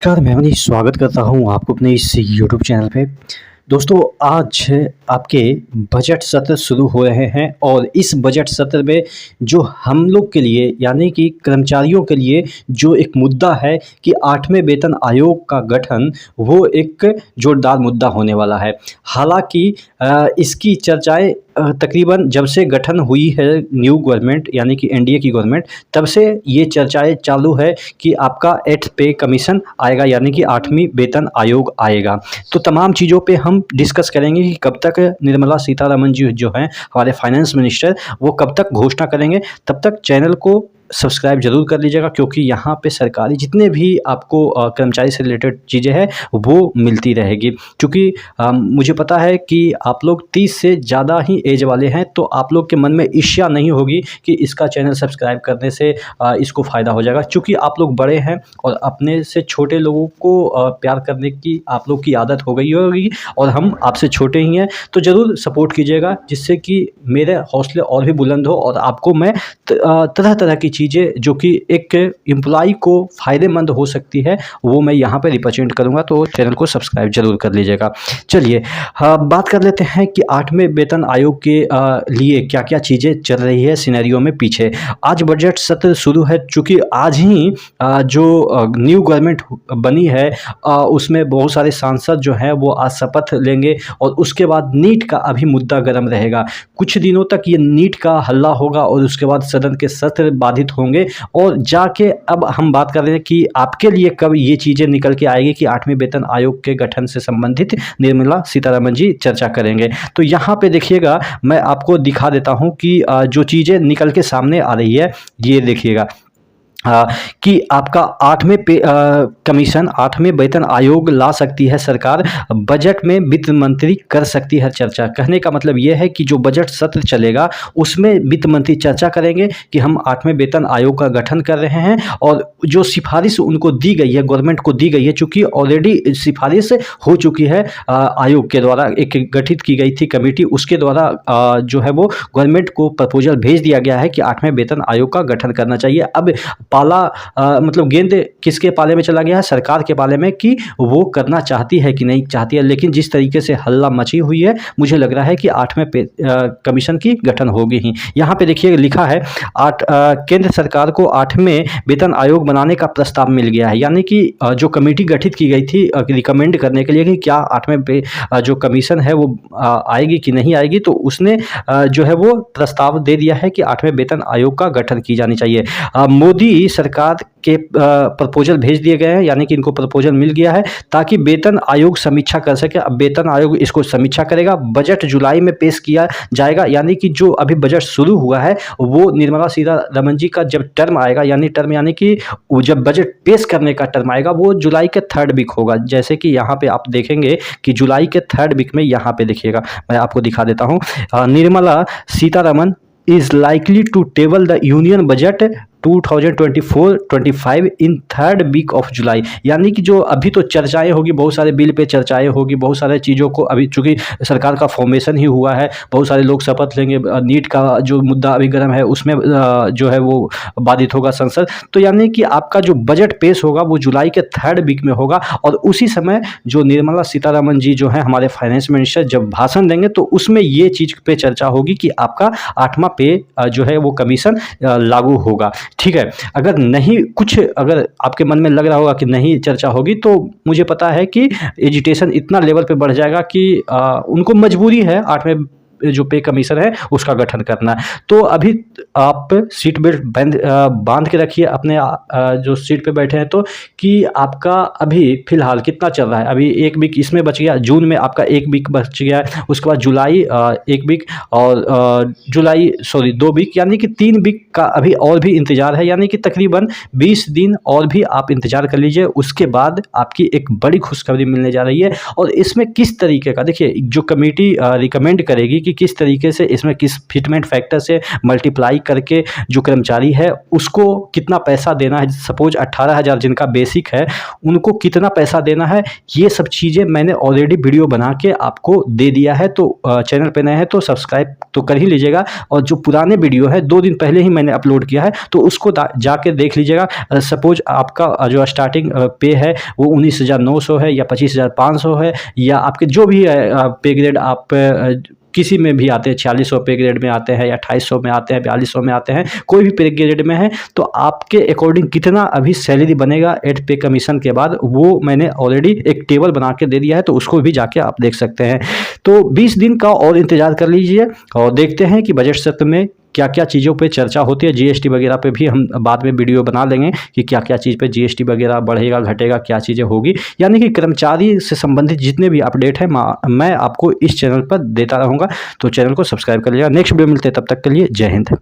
नमस्कार, मैं मनीष स्वागत करता हूँ आपको अपने इस यूट्यूब चैनल पे। दोस्तों, आज आपके बजट सत्र शुरू हो रहे हैं और इस बजट सत्र में जो हम लोग के लिए यानी कि कर्मचारियों के लिए जो एक मुद्दा है कि 8वें वेतन आयोग का गठन, वो एक जोरदार मुद्दा होने वाला है। हालाँकि इसकी चर्चाएँ तकरीबन जब से गठन हुई है न्यू गवर्नमेंट यानी कि एनडीए की गवर्नमेंट, तब से ये चर्चाएँ चालू है कि आपका 8th पे कमीशन आएगा यानी कि 8वीं वेतन आयोग आएगा। तो तमाम चीज़ों पे हम डिस्कस करेंगे कि कब तक निर्मला सीतारमण जी जो हैं हमारे फाइनेंस मिनिस्टर, वो कब तक घोषणा करेंगे। तब तक चैनल को सब्सक्राइब ज़रूर कर लीजिएगा, क्योंकि यहाँ पे सरकारी जितने भी आपको कर्मचारी से रिलेटेड चीज़ें हैं वो मिलती रहेगी। क्योंकि मुझे पता है कि आप लोग 30 से ज़्यादा ही एज वाले हैं, तो आप लोग के मन में ईर्ष्या नहीं होगी कि इसका चैनल सब्सक्राइब करने से इसको फ़ायदा हो जाएगा। चूँकि आप लोग बड़े हैं और अपने से छोटे लोगों को प्यार करने की आप लोग की आदत हो गई होगी और हम आपसे छोटे ही हैं, तो ज़रूर सपोर्ट कीजिएगा, जिससे कि मेरे हौसले और भी बुलंद हो और आपको मैं तरह तरह की चीज़ें जो कि एक एम्प्लॉय को फ़ायदेमंद हो सकती है, वो मैं यहाँ पे रिप्रेजेंट करूँगा। तो चैनल को सब्सक्राइब ज़रूर कर लीजिएगा। चलिए, बात कर लेते हैं कि 8वें वेतन आयोग के लिए क्या क्या चीज़ें चल रही है सिनेरियो में पीछे। आज बजट सत्र शुरू है, चूँकि आज ही जो न्यू गवर्नमेंट बनी है, उसमें बहुत सारे सांसद जो हैं वो आज शपथ लेंगे और उसके बाद नीट का अभी मुद्दा गर्म रहेगा। कुछ दिनों तक ये नीट का हल्ला होगा और उसके बाद सदन के सत्र बाधित होंगे और जाके अब हम बात कर रहे हैं कि आपके लिए कब ये चीज़ें निकल के आएगी कि 8वें वेतन आयोग के गठन से संबंधित निर्मला सीतारमण जी चर्चा करेंगे। तो यहाँ पे देखिएगा, मैं आपको दिखा देता हूँ कि जो चीज़ें निकल के सामने आ रही है, ये देखिएगा कि आपका 8वें कमीशन 8वें वेतन आयोग ला सकती है सरकार, बजट में वित्त मंत्री कर सकती है चर्चा। कहने का मतलब ये है कि जो बजट सत्र चलेगा उसमें वित्त मंत्री चर्चा करेंगे कि हम 8वें वेतन आयोग का गठन कर रहे हैं और जो सिफारिश उनको दी गई है, गवर्नमेंट को दी गई है, चूँकि ऑलरेडी सिफारिश हो चुकी है आयोग के द्वारा, एक गठित की गई थी कमेटी, उसके द्वारा जो है वो गवर्नमेंट को प्रपोजल भेज दिया गया है कि 8वें वेतन आयोग का गठन करना चाहिए। अब पाला मतलब गेंद किसके पाले में चला गया है? सरकार के पाले में, कि वो करना चाहती है कि नहीं चाहती है। लेकिन जिस तरीके से हल्ला मची हुई है, मुझे लग रहा है कि 8वें कमीशन की गठन होगी ही। यहाँ पे देखिए लिखा है केंद्र सरकार को 8वें वेतन आयोग बनाने का प्रस्ताव मिल गया है। यानी कि जो कमेटी गठित की गई थी रिकमेंड करने के लिए कि क्या 8वें पे जो कमीशन है वो आएगी कि नहीं आएगी, तो उसने जो है वो प्रस्ताव दे दिया है कि 8वें वेतन आयोग का गठन की जानी चाहिए। मोदी सरकार के प्रपोजल भेज दिए गए हैं, यानी कि इनको प्रपोजल मिल गया है ताकि वेतन आयोग समीक्षा कर सके। अब वेतन आयोग इसको समीक्षा करेगा, बजट जुलाई में पेश किया जाएगा। यानी कि जो अभी बजट शुरू हुआ है वो निर्मला सीतारमण जी का जब टर्म आएगा, यानी टर्म यानी कि जब बजट पेश करने का टर्म आएगा, वो जुलाई के 3rd वीक होगा। जैसे कि यहाँ पे आप देखेंगे कि जुलाई के 3rd वीक में, यहाँ पे देखिएगा, मैं आपको दिखा देता हूँ, Nirmala Sitharaman is likely to table the union budget 2024-25 in 3rd week of July. यानी कि जो अभी तो चर्चाएं होगी, बहुत सारे बिल पे चर्चाएं होगी, बहुत सारे चीज़ों को अभी चूँकि सरकार का फॉर्मेशन ही हुआ है, बहुत सारे लोग शपथ लेंगे, नीट का जो मुद्दा अभी गर्म है उसमें जो है वो बाधित होगा संसद। तो यानी कि आपका जो बजट पेश होगा वो जुलाई के 3rd वीक में होगा और उसी समय जो निर्मला सीतारमण जी जो है हमारे फाइनेंस मिनिस्टर जब भाषण देंगे, तो उसमें ये चीज़ पे चर्चा होगी कि आपका 8वां पे जो है वो कमीशन लागू होगा। ठीक है, अगर नहीं कुछ, अगर आपके मन में लग रहा होगा कि नहीं चर्चा होगी, तो मुझे पता है कि एजिटेशन इतना लेवल पे बढ़ जाएगा कि उनको मजबूरी है 8वें जो पे कमीशन है उसका गठन करना है। तो अभी आप सीट बेल्ट बांध के रखिए अपने जो सीट पे बैठे हैं, तो कि आपका अभी फिलहाल कितना चल रहा है। अभी 1 वीक इसमें बच गया, जून में आपका 1 वीक बच गया है, उसके बाद जुलाई 1 वीक और जुलाई 2 वीक, यानी कि 3 वीक का अभी और भी इंतजार है। यानी कि तकरीबन 20 दिन और भी आप इंतजार कर लीजिए, उसके बाद आपकी एक बड़ी खुशखबरी मिलने जा रही है। और इसमें किस तरीके का, देखिए, जो कमेटी रिकमेंड करेगी कि किस तरीके से इसमें किस फिटमेंट फैक्टर से मल्टीप्लाई करके जो कर्मचारी है उसको कितना पैसा देना है। सपोज 18,000 जिनका बेसिक है उनको कितना पैसा देना है, ये सब चीज़ें मैंने ऑलरेडी वीडियो बना के आपको दे दिया है। तो चैनल पे नए हैं तो सब्सक्राइब तो कर ही लीजिएगा, और जो पुराने वीडियो है 2 दिन पहले ही मैंने अपलोड किया है तो उसको जाके देख लीजिएगा। सपोज आपका जो स्टार्टिंग पे है वो 19,900 है या 25,500 है, या आपके जो भी पे ग्रेड आप किसी में भी आते हैं, 4600 पे ग्रेड में आते हैं या 2800 में आते हैं, 4200 में आते हैं, कोई भी पे ग्रेड में है तो आपके अकॉर्डिंग कितना अभी सैलरी बनेगा एट पे कमीशन के बाद, वो मैंने ऑलरेडी एक टेबल बना के दे दिया है, तो उसको भी जाके आप देख सकते हैं। तो 20 दिन का और इंतज़ार कर लीजिए और देखते हैं कि बजट सत्र में क्या क्या चीज़ों पे चर्चा होती है। जीएसटी वगैरह पे भी हम बाद में वीडियो बना लेंगे कि क्या क्या चीज़ पे जीएसटी वगैरह बढ़ेगा घटेगा, क्या चीज़ें होगी, यानी कि कर्मचारी से संबंधित जितने भी अपडेट है मैं आपको इस चैनल पर देता रहूँगा। तो चैनल को सब्सक्राइब कर लीजिएगा। नेक्स्ट वीडियो मिलते हैं, तब तक के लिए जय हिंद।